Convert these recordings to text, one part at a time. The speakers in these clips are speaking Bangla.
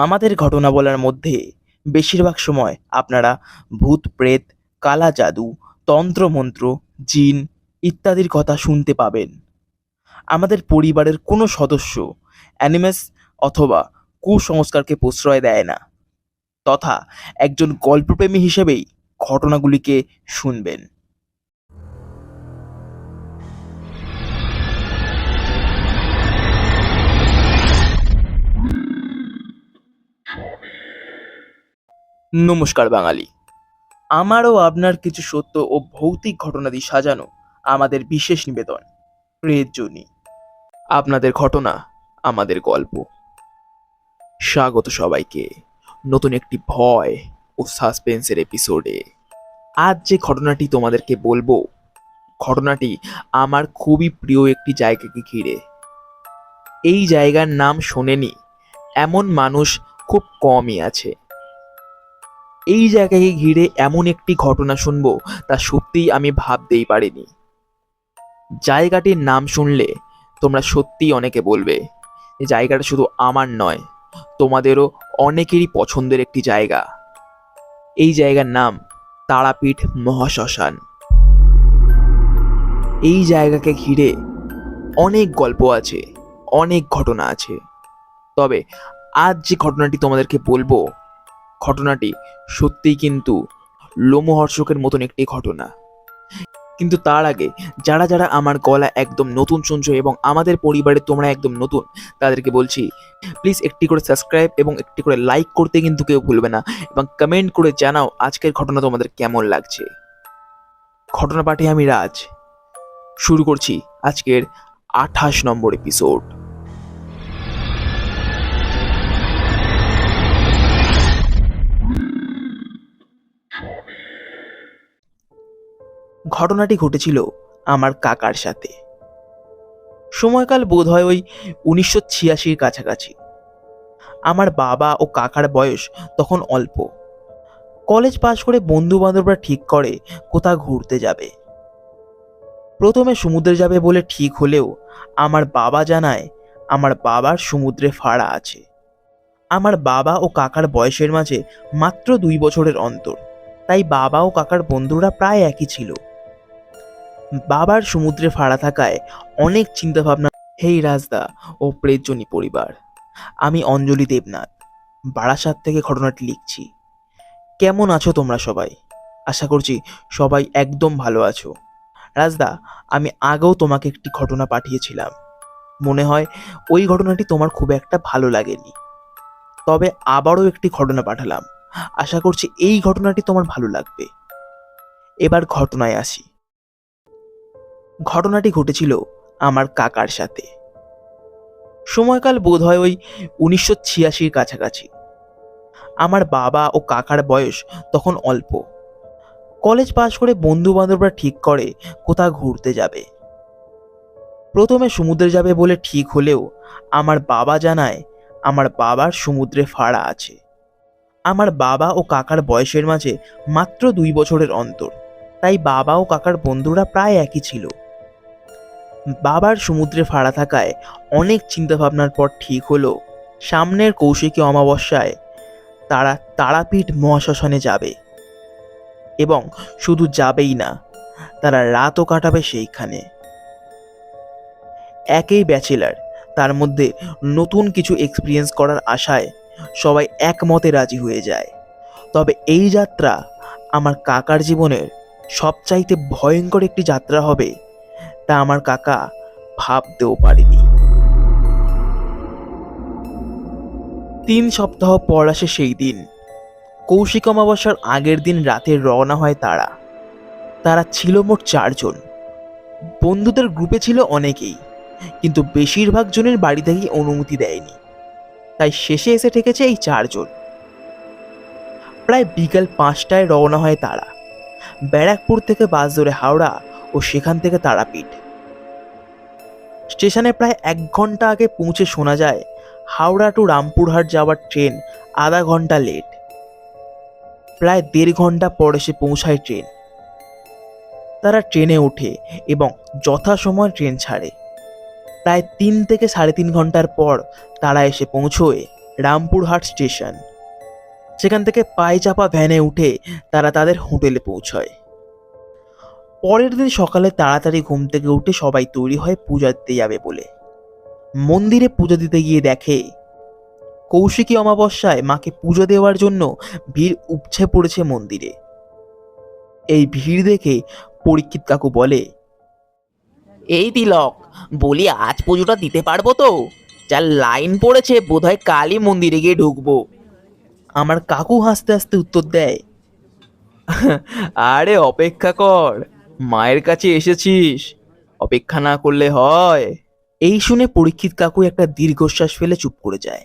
আমাদের ঘটনা বলার মধ্যে বেশিরভাগ সময় আপনারা ভূত প্রেত, কালা জাদু, তন্ত্রমন্ত্র, জিন ইত্যাদির কথা শুনতে পাবেন। আমাদের পরিবারের কোনো সদস্য অ্যানিমেস অথবা কুসংস্কারকে প্রশ্রয় দেয় না, তথা একজন গল্পপ্রেমী হিসেবেই ঘটনাগুলিকে শুনবেন। নমস্কার বাঙালি, আমারও আপনার কিছু সত্য ও ভৌতিক ঘটনা দিয়ে সাজানো আমাদের বিশেষ নিবেদন প্রেতজনী। আপনাদের ঘটনা আমাদের গল্প। স্বাগত সবাইকে নতুন একটি ভয় ও সাসপেন্সের এপিসোডে। আজ যে ঘটনাটি তোমাদেরকে বলবো, ঘটনাটি আমার খুবই প্রিয় একটি জায়গাকে ঘিরে। এই জায়গার নাম শোনেনি এমন মানুষ খুব কমই আছে। এই জায়গাকে ঘিরে এমন একটি ঘটনা শুনবো তা সত্যিই আমি ভাবতেই পারিনি। জায়গাটির নাম শুনলে তোমরা সত্যিই অনেকে বলবে যে জায়গাটা শুধু আমার নয়, তোমাদেরও অনেকেরই পছন্দের একটি জায়গা। এই জায়গার নাম তারাপীঠ মহাশ্মশান। এই জায়গাকে ঘিরে অনেক গল্প আছে, অনেক ঘটনা আছে। তবে আজ যে ঘটনাটি তোমাদেরকে বলবো, ঘটনাটি সত্যিই কিন্তু লোমহর্ষকের মতন একটি ঘটনা। কিন্তু তার আগে যারা যারা আমার গলা একদম নতুন শুনছো এবং আমাদের পরিবারে তোমরা একদম নতুন, তাদেরকে বলছি প্লিজ একটি করে সাবস্ক্রাইব এবং একটি করে লাইক করতে কিন্তু কেউ ভুলবে না, এবং কমেন্ট করে জানাও আজকের ঘটনা তোমাদের কেমন লাগছে। ঘটনা পাঠে আমি রাজ। শুরু করছি আজকের 28 নম্বর এপিসোড। ঘটনাটি ঘটেছিল আমার কাকার সাথে। সময়কাল বোধ হয় ওই 1986-র কাছাকাছি। আমার বাবা ও কাকার বয়স তখন অল্প। কলেজ পাশ করে বন্ধু বান্ধবরা ঠিক করে কোথাও ঘুরতে যাবে। প্রথমে সমুদ্রে যাবে বলে ঠিক হলেও আমার বাবা জানায় আমার বাবার সমুদ্রে ফাড়া আছে। আমার বাবা ও কাকার বয়সের মাঝে মাত্র 2 বছরের অন্তর, তাই বাবা ও কাকার বন্ধুরা প্রায় একই ছিল। বাবার সমুদ্রে ফাড়া থাকায় অনেক চিন্তাভাবনা। হেই রাজদা ও প্রেতজনী পরিবার, আমি অঞ্জলি দেবনাথ বারাসাত থেকে ঘটনাটি লিখছি। কেমন আছো তোমরা সবাই? আশা করছি সবাই একদম ভালো আছো। রাজদা, আমি আগেও তোমাকে একটি ঘটনা পাঠিয়েছিলাম, মনে হয় ওই ঘটনাটি তোমার খুব একটা ভালো লাগেনি। তবে আবারও একটি ঘটনা পাঠালাম, আশা করছি এই ঘটনাটি তোমার ভালো লাগবে। এবার ঘটনায় আসি। ঘটনাটি ঘটেছিল আমার কাকার সাথে। সময়কাল বোধ হয় ওই 1986-র কাছাকাছি। আমার বাবা ও কাকার বয়স তখন অল্প। কলেজ পাশ করে বন্ধু বান্ধবরা ঠিক করে কোথাও ঘুরতে যাবে। প্রথমে সমুদ্রে যাবে বলে ঠিক হলেও আমার বাবা জানায় আমার বাবার সমুদ্রে ফাড়া আছে। আমার বাবা ও কাকার বয়সের মাঝে মাত্র 2 বছরের অন্তর, তাই বাবা ও কাকার বন্ধুরা প্রায় একই ছিল। বাবার সমুদ্রে ফাড়া থাকায় অনেক চিন্তাভাবনার পর ঠিক হলো সামনের কৌশিকী অমাবস্যায় তারা তারাপীঠ মহাশ্মশানে যাবে। এবং শুধু যাবেই না, তারা রাতও কাটাবে সেইখানে। একেই ব্যাচেলার, তার মধ্যে নতুন কিছু এক্সপিরিয়েন্স করার আশায় সবাই একমতে রাজি হয়ে যায়। তবে এই যাত্রা আমার কাকার জীবনের সবচাইতে ভয়ঙ্কর একটি যাত্রা হবে, তা আমার কাকা ভাবতেও পারেনি। 3 সপ্তাহ পর আসে সেই দিন। কৌশিক অমাবস্যার আগের দিন রাতে রওনা হয় তারা ছিল মোট 4 জন। বন্ধুদের গ্রুপে ছিল অনেকেই, কিন্তু বেশিরভাগ জনের বাড়ি থেকে অনুমতি দেয়নি, তাই শেষে এসে ঠেকেছে এই 4 জন। প্রায় বিকাল 5টায় রওনা হয় তারা। ব্যারাকপুর থেকে বাস ধরে হাওড়া ও সেখান থেকে তারাপীঠ। স্টেশনে প্রায় 1 ঘন্টা আগে পৌঁছে শোনা যায় হাওড়া টু রামপুরহাট যাওয়ার ট্রেন আধা ঘন্টা লেট। প্রায় 1.5 ঘন্টা পর এসে পৌঁছায় ট্রেন। তারা ট্রেনে ওঠে এবং যথাসময় ট্রেন ছাড়ে। প্রায় 3 থেকে 3.5 ঘন্টার পর তারা এসে পৌঁছয় রামপুরহাট স্টেশন। সেখান থেকে পায়ে চাপা ভ্যানে উঠে তারা তাদের হোটেলে পৌঁছয়। পরের দিন সকালে তাড়াতাড়ি ঘুম থেকে উঠে সবাই তৈরি হয় পূজা দিতে যাবে বলে। মন্দিরে পুজো দিতে গিয়ে দেখে কৌশিকী অমাবস্যায় মাকে পুজো দেওয়ার জন্য ভিড় উপচে পড়েছে মন্দিরে। এই ভিড় দেখে পরীক্ষিত কাকু বলে, এই তিলক, বলি আজ পুজোটা দিতে পারবো তো? যা লাইন পড়েছে বোধহয় কালই মন্দিরে গিয়ে ঢুকবো। আমার কাকু হাসতে হাসতে উত্তর দেয়, আরে অপেক্ষা কর, মায়ের কাছে এসেছিস, অপেক্ষা না করলে হয়। এই শুনে পরীক্ষিত কাকু একটা দীর্ঘশ্বাস ফেলে চুপ করে যায়।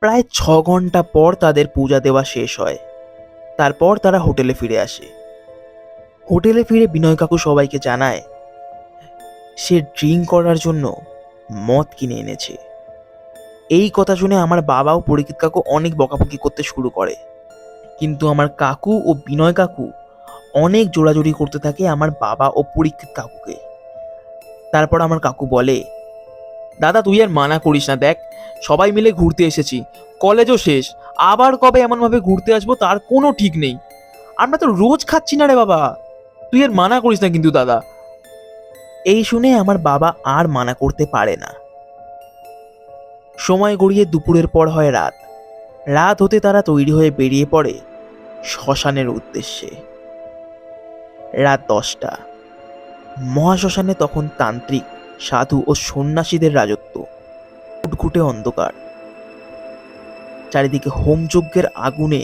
প্রায় 6 ঘন্টা পর তাদের পূজা দেওয়া শেষ হয়। তারপর তারা হোটেলে ফিরে আসে। হোটেলে ফিরে বিনয় কাকু সবাইকে জানায় সে ড্রিঙ্ক করার জন্য মদ কিনে এনেছে। এই কথা শুনে আমার বাবা ও পরীক্ষিত কাকু অনেক বকাবকি করতে শুরু করে, কিন্তু আমার কাকু ও বিনয় কাকু অনেক জোরাজোরি করতে থাকে আমার বাবা ও পরীক্ষিত কাকুকে। তারপর আমার কাকু বলে, দাদা তুই আর মানা করিস না, দেখ সবাই মিলে ঘুরতে এসেছি, কলেজও শেষ, আবার কবে এমনভাবে ঘুরতে আসবো তার কোনো ঠিক নেই। আমরা তো রোজ খাচ্ছি না রে বাবা, তুই আর মানা করিস না কিন্তু দাদা। এই শুনে আমার বাবা আর মানা করতে পারে না। সময় গড়িয়ে দুপুরের পর হয় রাত। রাত হতে তারা তৈরি হয়ে বেরিয়ে পড়ে শ্মশানের উদ্দেশ্যে। রাত 10টা। মহাশ্মশানে তখন তান্ত্রিক, সাধু ও সন্ন্যাসীদের রাজত্ব। ঘুটঘুটে অন্ধকার, চারিদিকে হোমযজ্ঞের আগুনে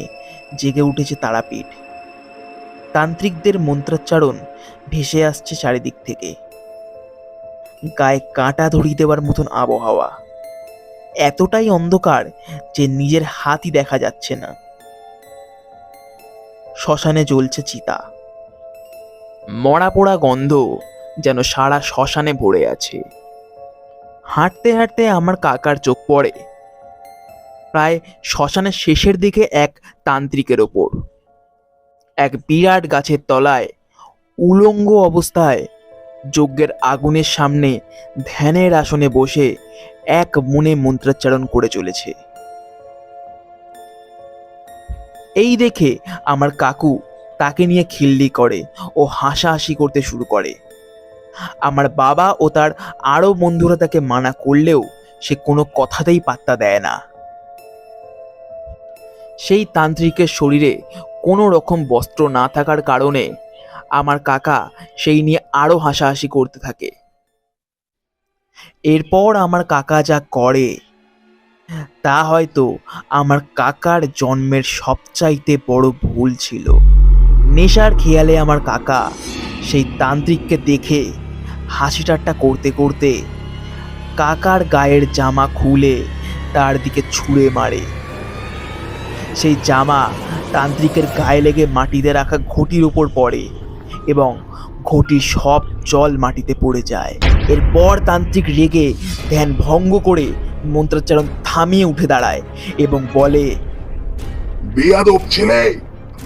জেগে উঠেছে তারাপীঠ। তান্ত্রিকদের মন্ত্রোচ্চারণ ভেসে আসছে চারিদিক থেকে। গায়ে কাঁটা ধরিয়ে দেওয়ার মতন আবহাওয়া। এতটাই অন্ধকার যে নিজের হাতই দেখা যাচ্ছে না। শ্মশানে জ্বলছে চিতা। মরা পোড়া গন্ধ যেন সারা শ্মশানে ভরে আছে। হাঁটতে হাঁটতে আমার কাকার চোখ পড়ে প্রায় শ্মশানের শেষের দিকে এক তান্ত্রিকের ওপর। এক বিরাট গাছের তলায় উলঙ্গ অবস্থায় যজ্ঞের আগুনের সামনে ধ্যানের আসনে বসে এক মনে মন্ত্রোচ্চারণ করে চলেছে। এই দেখে আমার কাকু তাকে নিয়ে খিল্লি করে ও হাসাহাসি করতে শুরু করে। আমার বাবা ও তার আরো বন্ধুরা তাকে মানা করলেও সে কোনো কথাতেই পাত্তা দেয় না। সেই তান্ত্রিকের শরীরে কোনো রকম বস্ত্র না থাকার কারণে আমার কাকা সেই নিয়ে আরো হাসাহাসি করতে থাকে। এরপর আমার কাকা যা করে তা হয়তো আমার কাকার জন্মের সবচাইতে বড় ভুল ছিল। নেশার খেয়ালে আমার কাকা সেই তান্ত্রিককে দেখে হাসি ঠাট্টা করতে করতে কাকার গায়ের জামা খুলে তার দিকে ছুঁড়ে মারে। সেই জামা তান্ত্রিকের গায়ে লেগে মাটিতে রাখা ঘটির উপর পড়ে এবং ঘটির সব জল মাটিতে পড়ে যায়। এরপর তান্ত্রিক রেগে ধ্যান ভঙ্গ করে মন্ত্রোচ্চারণ থামিয়ে উঠে দাঁড়ায় এবং বলে, বেয়াদব ছেলে,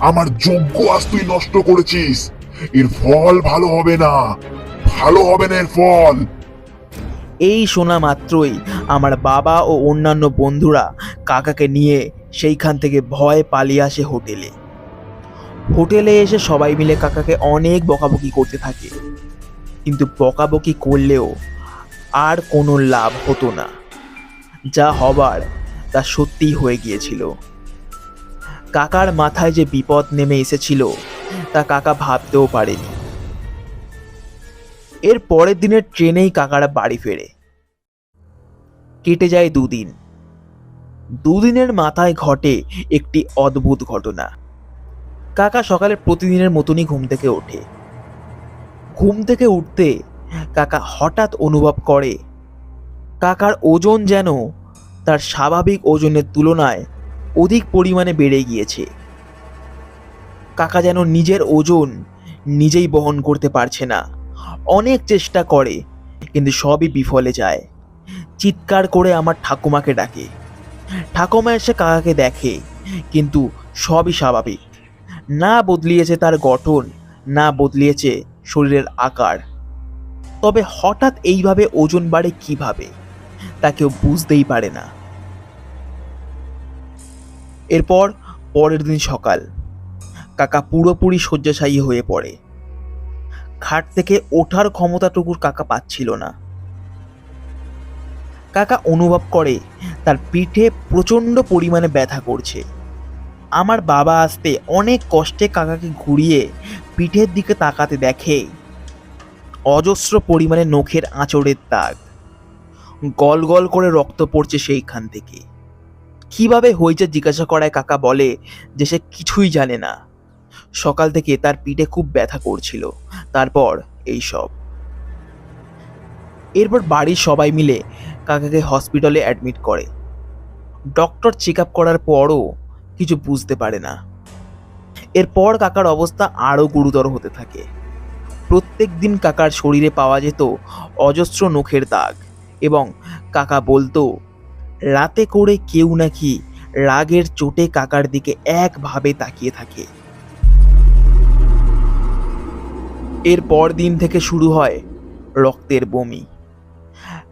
আমার যজ্ঞ আজ তুই নষ্ট করেছিস, এর ফল ভালো হবে না, ভালো হবে না এর ফল। এই শোনা মাত্রই আমার বাবা ও অন্যান্য বন্ধুরা কাকাকে নিয়ে সেইখান থেকে ভয় পালিয়ে আসে হোটেলে। হোটেলে এসে সবাই মিলে কাকাকে অনেক বকাবকি করতে থাকে, কিন্তু বকাবকি করলেও আর কোনো লাভ হতো না। যা হবার তা সত্যিই হয়ে গিয়েছিল। কাকার মাথায় যে বিপদ নেমে এসেছিল তা কাকা ভাবতেও পারেনি। এর পরের দিনের ট্রেনেই কাকারা বাড়ি ফেরে। কেটে যায় 2 দিন। 2 দিনের মাথায় ঘটে একটি অদ্ভুত ঘটনা। কাকা সকালে প্রতিদিনের মতনই ঘুম থেকে ওঠে। ঘুম থেকে উঠতে কাকা হঠাৎ অনুভব করে কাকার ওজন যেন তার স্বাভাবিক ওজনের তুলনায় অধিক পরিমাণে বেড়ে গিয়েছে। কাকা যেন নিজের ওজন নিজেই বহন করতে পারছে না। অনেক চেষ্টা করে কিন্তু সবই বিফলে যায়। চিৎকার করে আমার ঠাকুমাকে ডাকে। ঠাকুমা এসে কাকাকে দেখে, কিন্তু সবই স্বাভাবিক। না বদলিয়েছে তার গঠন, না বদলিয়েছে শরীরের আকার। তবে হঠাৎ এইভাবে ওজন বাড়ে কিভাবে তা কেউ বুঝতেই পারে না। এরপর পরের দিন সকাল, কাকা পুরোপুরি শয্যাশায়ী হয়ে পড়ে। খাট থেকে ওঠার ক্ষমতাটুকুর কাকা পাচ্ছিল না। কাকা অনুভব করে তার পিঠে প্রচণ্ড পরিমাণে ব্যথা করছে। আমার বাবা আসতে অনেক কষ্টে কাকাকে ঘুরিয়ে পিঠের দিকে তাকাতে দেখে অজস্র পরিমাণে নখের আঁচড়ের দাগ, গল গল করে রক্ত পড়ছে সেইখান থেকে। কিভাবে হয়েছে জিজ্ঞাসা করায় কাকা বলে যে সে কিছুই জানে না, সকাল থেকে তার পিঠে খুব ব্যথা করছিল, তারপর এই সব। এরপর বাড়ির সবাই মিলে কাকাকে হসপিটালে অ্যাডমিট করে। ডক্টর চেক আপ করার পরও কিছু বুঝতে পারে না। এরপর কাকার অবস্থা আরও গুরুতর হতে থাকে। প্রত্যেক দিন কাকার শরীরে পাওয়া যেত অজস্র নখের দাগ, এবং কাকা বলতো রাতে করে কেউ নাকি রাগের চোটে কাকার দিকে একভাবে তাকিয়ে থাকে। এরপর দিন থেকে শুরু হয় রক্তের বমি।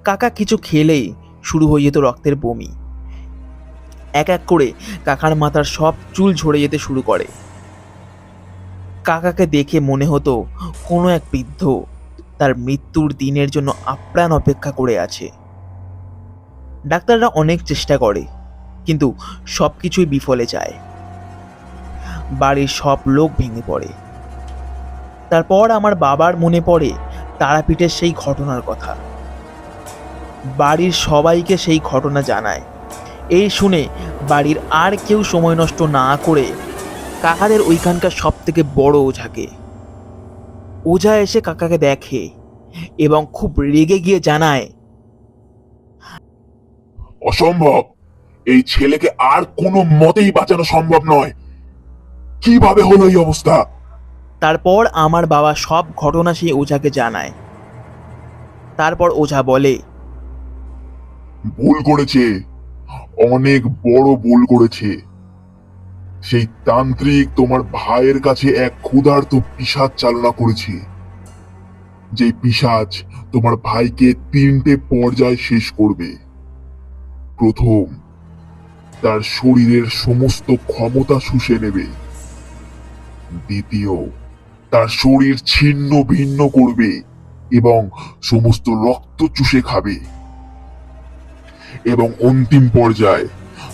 কাকা কিছু খেলেই শুরু হয়ে যেত রক্তের বমি। এক এক করে কাকার মাথার সব চুল ঝরে যেতে শুরু করে। কাকাকে দেখে মনে হতো কোনো এক বৃদ্ধ তার মৃত্যুর দিনের জন্য আপ্রাণ অপেক্ষা করে আছে। ডাক্তাররা অনেক চেষ্টা করে, কিন্তু সব কিছুই বিফলে যায়। বাড়ির সব লোক ভেঙে পড়ে। তারপর আমার বাবার মনে পড়ে তারাপীঠের সেই ঘটনার কথা। বাড়ির সবাইকে সেই ঘটনা জানায়। এই শুনে বাড়ির আর কেউ সময় নষ্ট না করে কাকাদের ওইখানকার সব থেকে বড় ওঝাকে, ওঝা এসে কাকাকে দেখে এবং খুব রেগে গিয়ে জানায়, অসম্ভব, এই ছেলেকে আর কোনো মতেই বাঁচানো সম্ভব নয়। কিভাবে হলো এই অবস্থা? তারপর আমার বাবা সব ঘটনা সেই ওঝাকে জানায়। তারপর ওঝা বলে, ভুল করেছে, অনেক বড় ভুল করেছে। সেই তান্ত্রিক তোমার ভাইয়ের কাছে এক ক্ষুধার্ত পিশাচ চালনা করেছে, যে পিশাচ তোমার ভাইকে 3টে পর্যায় শেষ করবে। প্রথম, তার শরীরের সমস্ত ক্ষমতা শুষে নেবে। দ্বিতীয়, তার শরীর ছিন্ন ভিন্ন করবে এবং সমস্ত রক্ত চুষে খাবে। এবং অন্তিম পর্যায়ে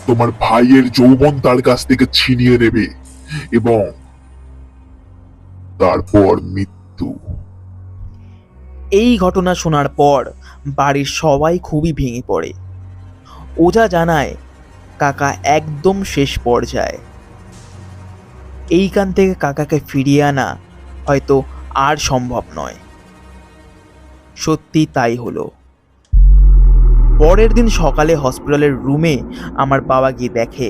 তোমার ভাইয়ের যৌবন তার কাছ থেকে ছিনিয়ে নেবে এবং তারপর মৃত্যু। এই ঘটনা শোনার পর বাড়ির সবাই খুবই ভেঙে পড়ে। ওঝা জানায় কাকা একদম শেষ পর্যায়ে। এইখান থেকে কাকাকে ফিরিয়ে আনা হয়তো আর সম্ভব নয়। সত্যি তাই হলো। পরের দিন সকালে হসপিটালের রুমে আমার বাবা গিয়ে দেখে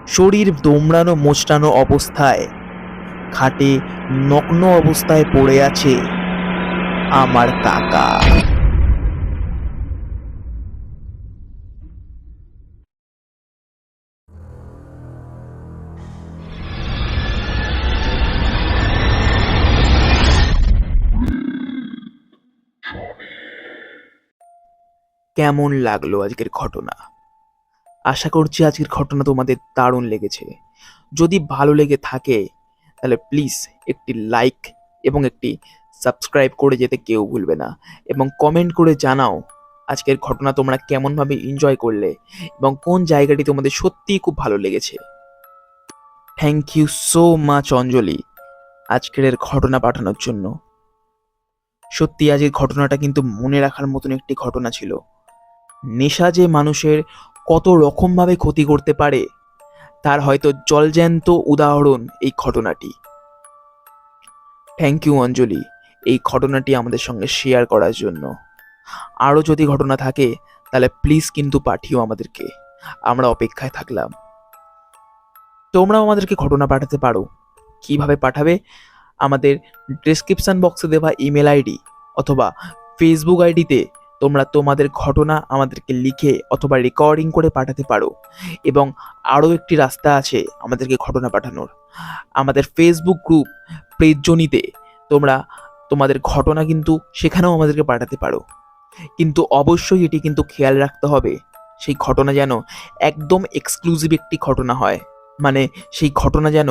শরীর দোমড়ানো মোচড়ানো অবস্থায় খাটে নগ্ন অবস্থায় পড়ে আছে আমার কাকা। কেমন লাগলো আজকের ঘটনা? আশা করছি আজকের ঘটনা তোমাদের দারুণ লেগেছে। যদি ভালো লেগে থাকে তাহলে প্লিজ একটি লাইক এবং একটি সাবস্ক্রাইব করে যেতে কেউ ভুলবে না, এবং কমেন্ট করে জানাও আজকের ঘটনা তোমরা কেমনভাবে এনজয় করলে এবং কোন জায়গাটি তোমাদের সত্যিই খুব ভালো লেগেছে। থ্যাংক ইউ সো মাচ অঞ্জলি আজকের ঘটনা পাঠানোর জন্য। সত্যি আজকের ঘটনাটা কিন্তু মনে রাখার মতন একটি ঘটনা ছিল। নেশা যে মানুষের কত রকমভাবে ক্ষতি করতে পারে তার হয়তো জলজ্যান্ত উদাহরণ এই ঘটনাটি। থ্যাংক ইউ অঞ্জলি এই ঘটনাটি আমাদের সঙ্গে শেয়ার করার জন্য। আরও যদি ঘটনা থাকে তাহলে প্লিজ কিন্তু পাঠিও আমাদেরকে, আমরা অপেক্ষায় থাকলাম। তোমরাও আমাদেরকে ঘটনা পাঠাতে পারো। কিভাবে পাঠাবে? আমাদের ডেসক্রিপশন বক্সে দেওয়া ইমেল আইডি অথবা ফেসবুক আইডিতে তোমরা তোমাদের ঘটনা আমাদেরকে লিখে অথবা রেকর্ডিং করে পাঠাতে পারো। এবং আরও একটি রাস্তা আছে আমাদেরকে ঘটনা পাঠানোর, আমাদের ফেসবুক গ্রুপ প্রেজজনিতে তোমরা তোমাদের ঘটনা কিন্তু সেখানেও আমাদেরকে পাঠাতে পারো। কিন্তু অবশ্যই এটি কিন্তু খেয়াল রাখতে হবে সেই ঘটনা যেন একদম এক্সক্লুসিভ একটি ঘটনা হয়, মানে সেই ঘটনা যেন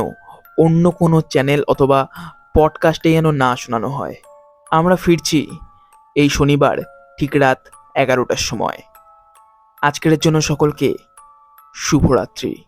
অন্য কোনো চ্যানেল অথবা পডকাস্টে যেন না শোনানো হয়। আমরা ফিরছি এই শনিবার ঠিক রাত 11টার সময়। আজকের জন্য সকলকে শুভরাত্রি।